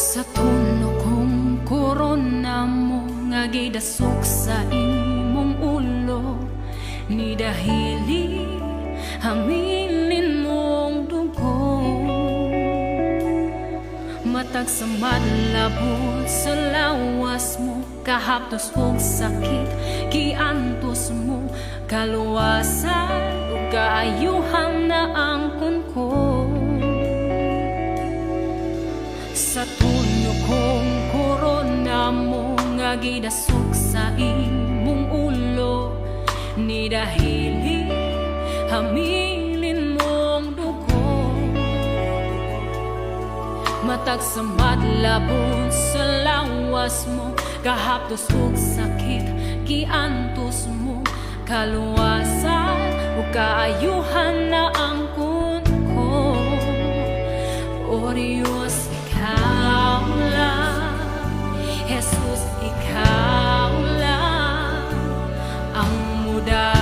Sa tuno kong korona mo nga gidasok sa imong ulo, ni dahili hamilin mong dugo. Matag sa madlabot sa lawas mo, kahaptos og sakit giantos mo, kaluwasan ug kaayuhan na angkon ko. Sa tunyo kong korona mo nga gidasok sa imong ulo, ni dahili hamilin mong dugo. Matag sa madlabon sa lawas mo, kahaptos og sakit giantos mo, kaluwasan ug kaayuhan na angkon ko. O Diyos, ikaw lang, Jesus, ikaw lang ang muda